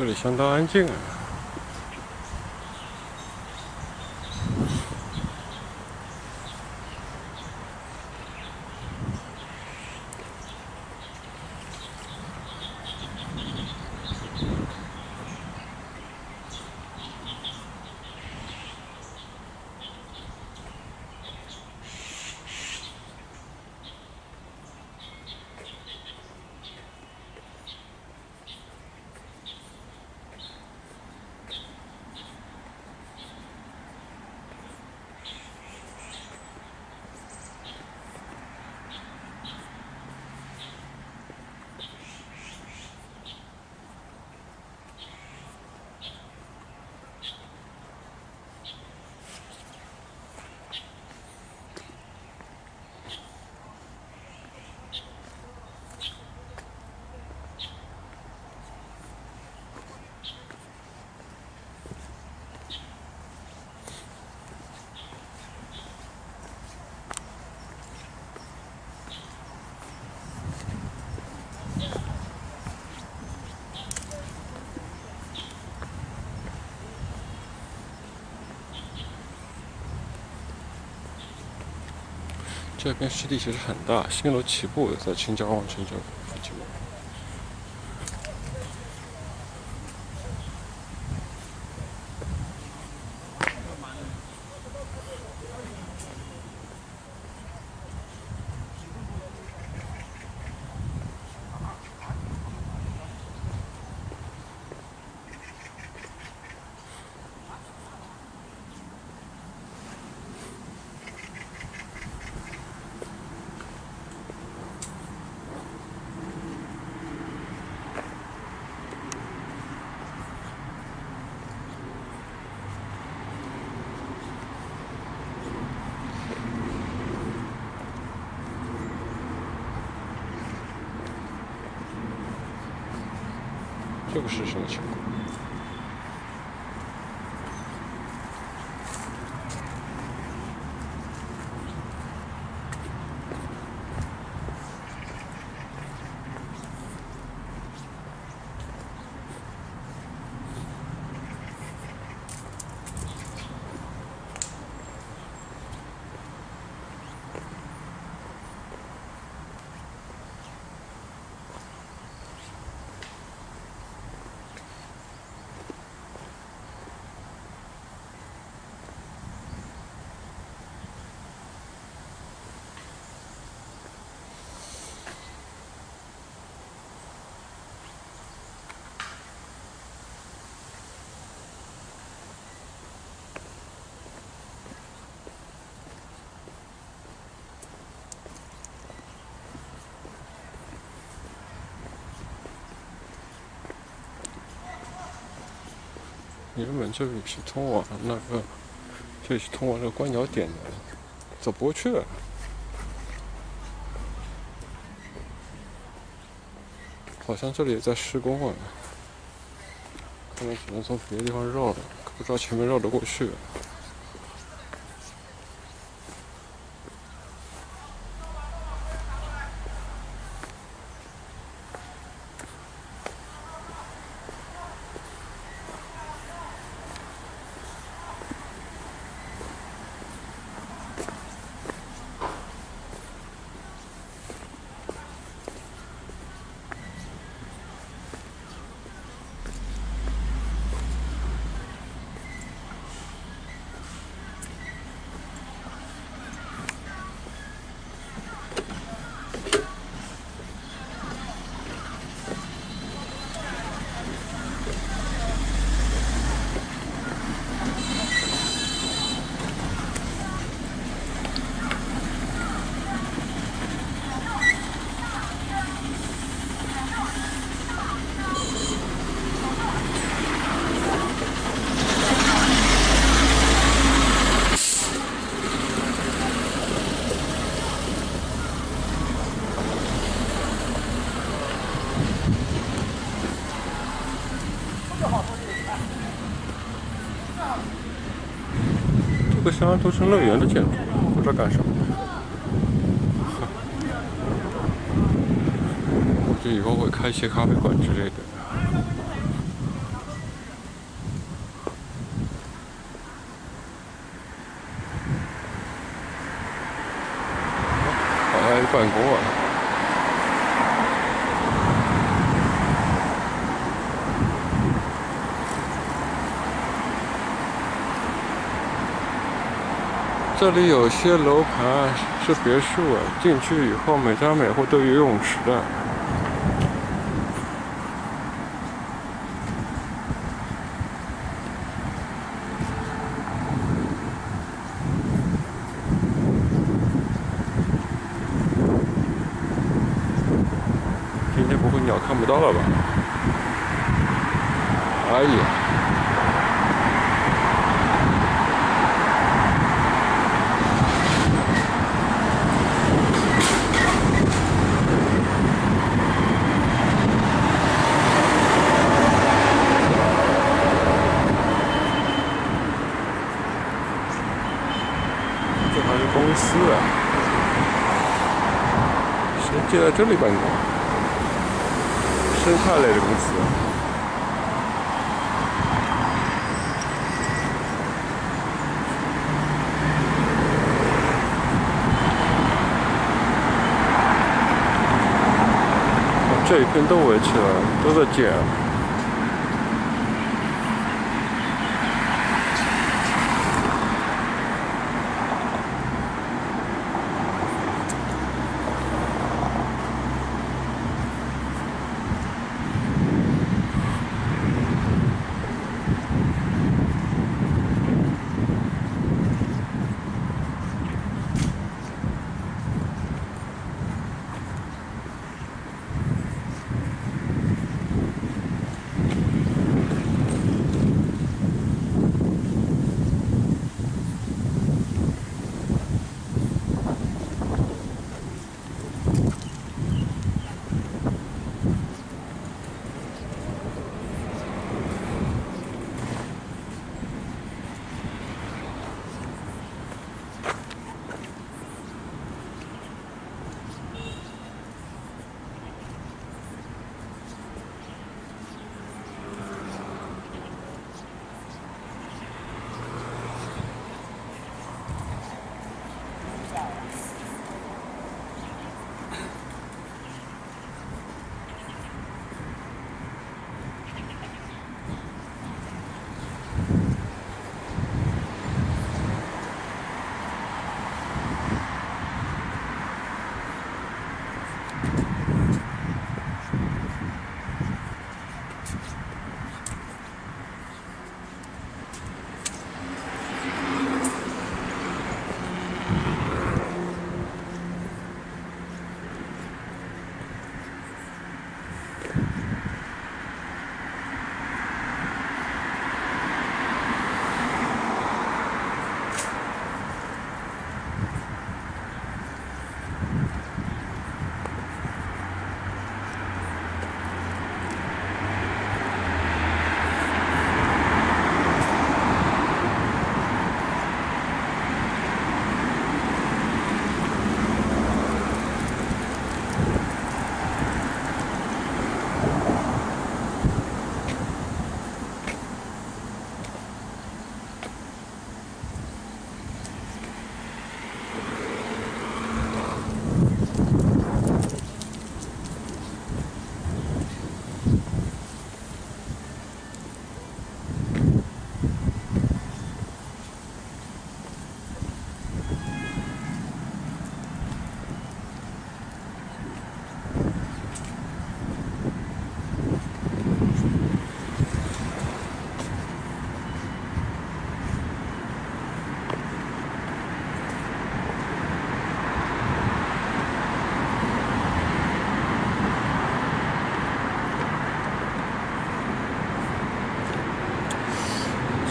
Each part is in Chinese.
这里相当安静啊。这片湿地其实很大，新楼起步在青椒湾城这附近。这个是什么情况？原本这里是通往那个，这里是通往这个观鸟点的，走不过去了。好像这里也在施工啊，可能只能从别的地方绕了，不知道前面绕得过去。这个像都是乐园的建筑，不知道干什么。我觉得以后会开一些咖啡馆之类的。办公啊。这里有些楼盘是别墅啊，进去以后每家每户都有游泳池的。今天不会鸟看不到了吧？哎呀！这还是公司啊？谁借在这里办公？生态类的公司。这一片都围起来，都在建。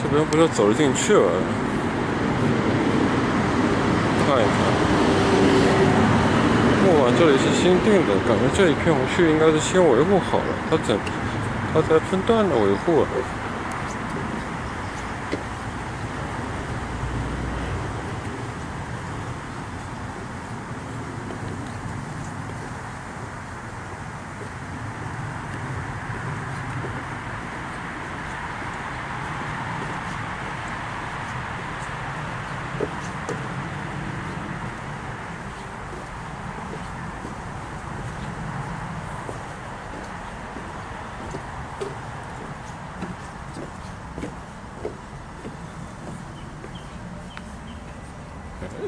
这边不是走得进去了？看一看，木板这里是新定的，感觉这一片回去应该是先维护好了，它才分段的维护。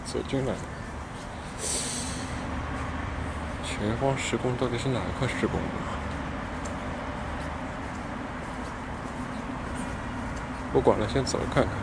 走进来了。前方施工到底是哪一块施工的？不管了，先走看看。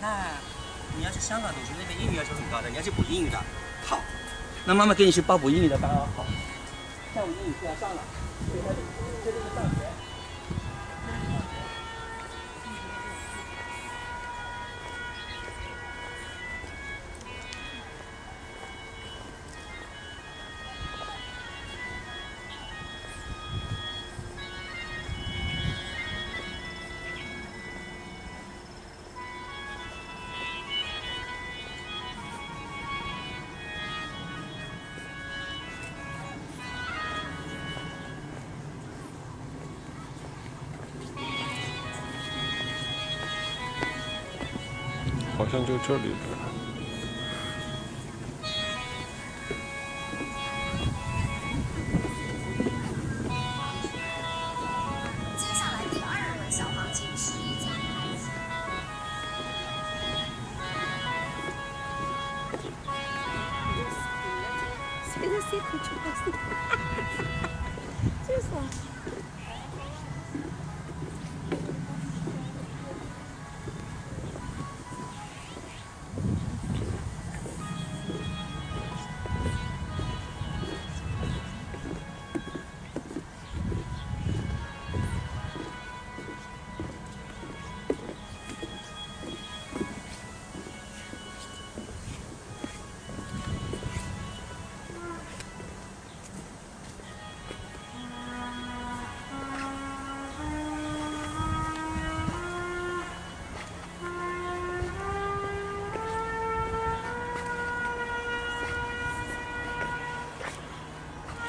那你要去香港读书，那边英语要求很高的，你要去补英语的。好，那妈妈给你去报补英语的班哦。好，下午英语课要上了，这就是上学。好像就这里了。接下来第2轮小行情是已经开始。谁的谁口去告诉就是啊。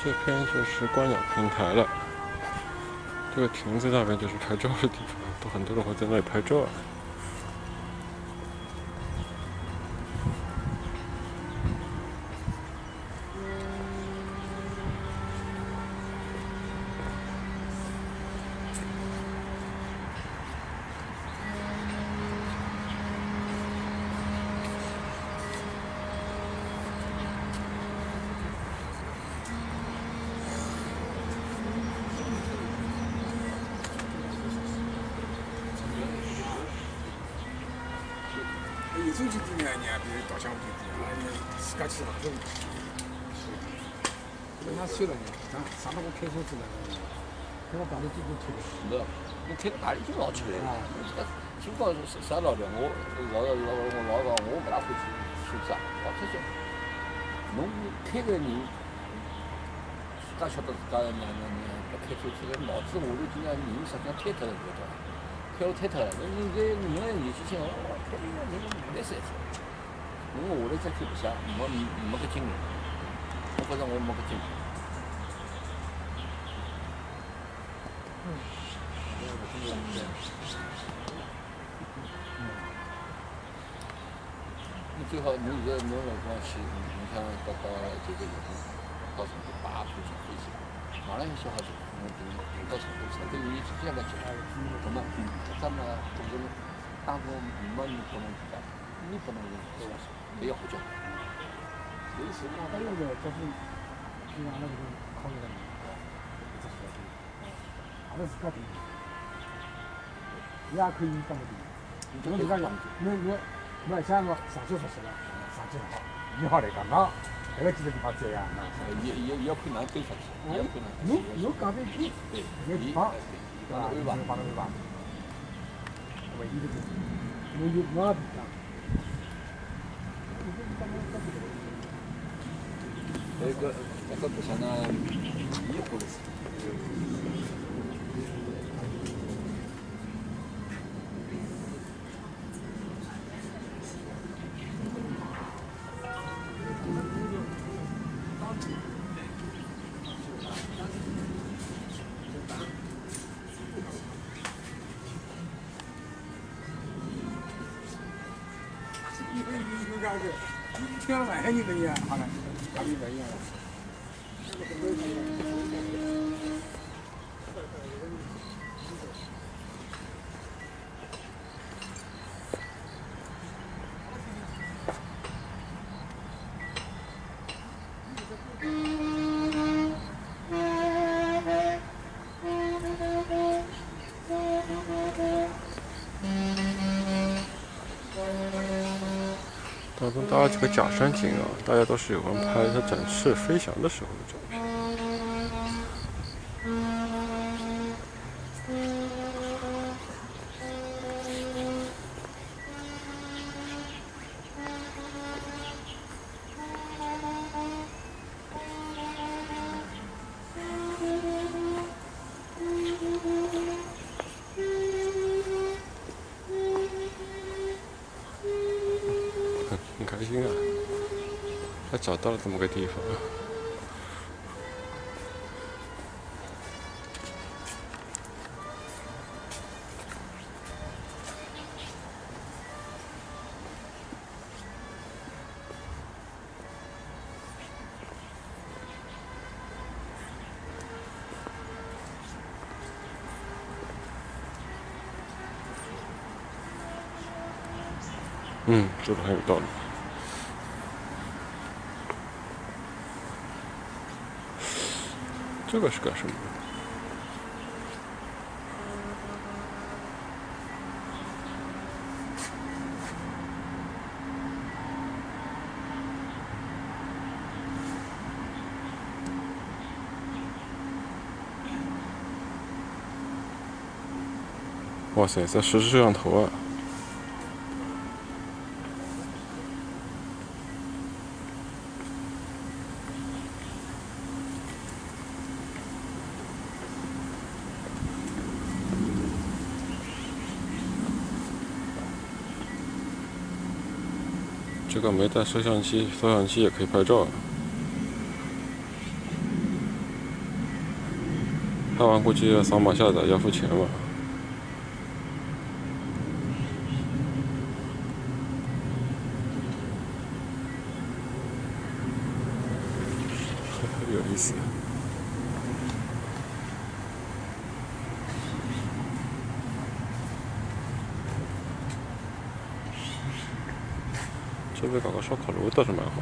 这边就是观鸟平台了，这个亭子那边就是拍照的地方，都很多人会在那里拍照。有种基地呢，你比如稻香基地啊，自家去上种。那收了呢，上到我开车子了，开我把那基地推了。没，你开哪里就老去了？经过山老的，我老我不大会去山，老开车。侬开个人，自家晓得自家那开车子，脑子下头就像人实际上瘫脱了，晓得伐？开了瘫脱了，你这人的年纪轻，开人没三次。侬下来再开不下，没个精力。我觉着我没个精力。你最好，侬现在侬辰光去，你像到这个到成都8步就飞机，马上有小好子，侬到成都去，等于这样的去，那么咱们就是当中没人不能去的，你不能用，也要回家。有时候还有个就是，就让那个考虑了，这是阿拉自家定，也可以放个定。侬自家讲，侬像我上周出去了，上几号？1号来讲，那那个几个地方这样，也要看哪推出去，也要看哪。侬讲的对，那个地方，对吧？帮侬对吧？那么伊这个，侬就哪地方？那个不像那衣服的。有啥事？你听了半天你没演，好了，还没演了。当中搭了几个假山景啊，大家都是有人拍它展翅飞翔的时候的照片。很开心啊，还找到了这么个地方。说的很有道理。这个是干什么的？哇塞，在实时摄像头啊！这个没带摄像机也可以拍照啊。拍完估计要扫码下载，要付钱吧。有意思。这边搞个烧烤炉倒是蛮好。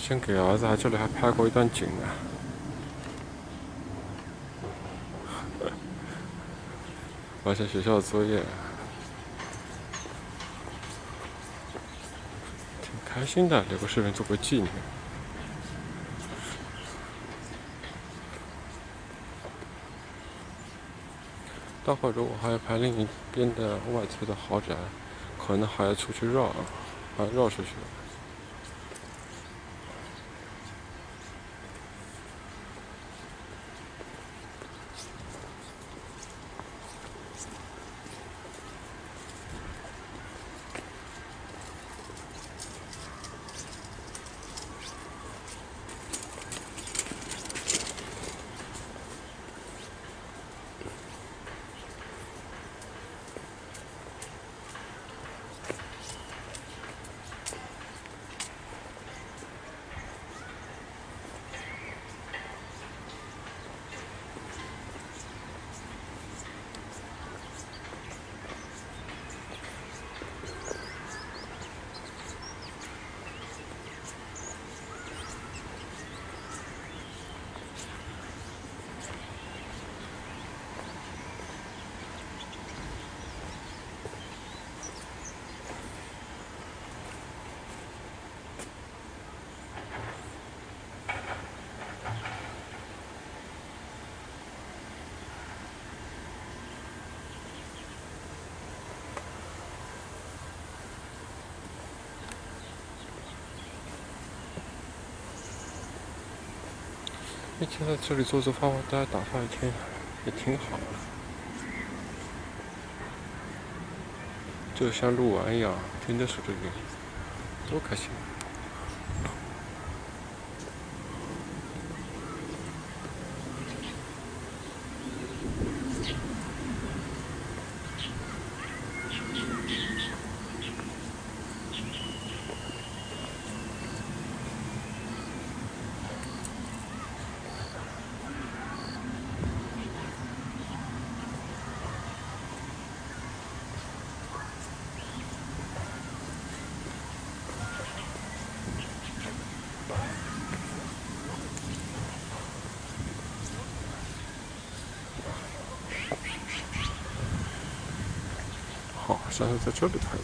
前给儿子在这里还拍过一段景呢。完成学校的作业，挺开心的，留个视频做个纪念。待会儿如果还要拍另一边的外侧的豪宅，可能还要出去绕，还要绕出去。一天在这里坐着发发呆，打发一天，也挺好的。就像录完一样，天天守着云，多开心！好像是在这里拍的。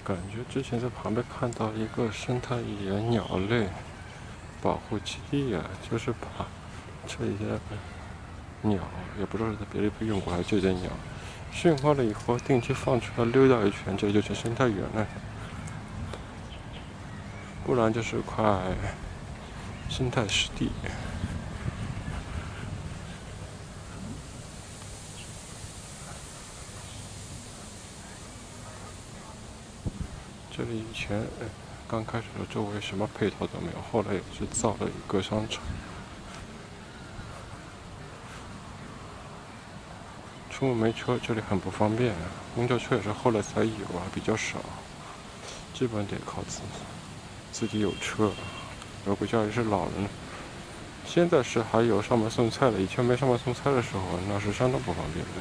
感觉之前在旁边看到一个生态野鸟类保护基地啊，就是把这些鸟，也不知道是在别的地方用过还是这些鸟，驯化了以后定期放出来溜达一圈，这就是生态园了。不然就是块生态湿地。这里以前刚开始的周围什么配套都没有，后来也是造了一个商场。出门没车，这里很不方便。公交车也是后来才有啊，比较少，基本得靠自己有车。如果家里是老人，现在是还有上门送菜的，以前没上门送菜的时候，那是相当不方便的。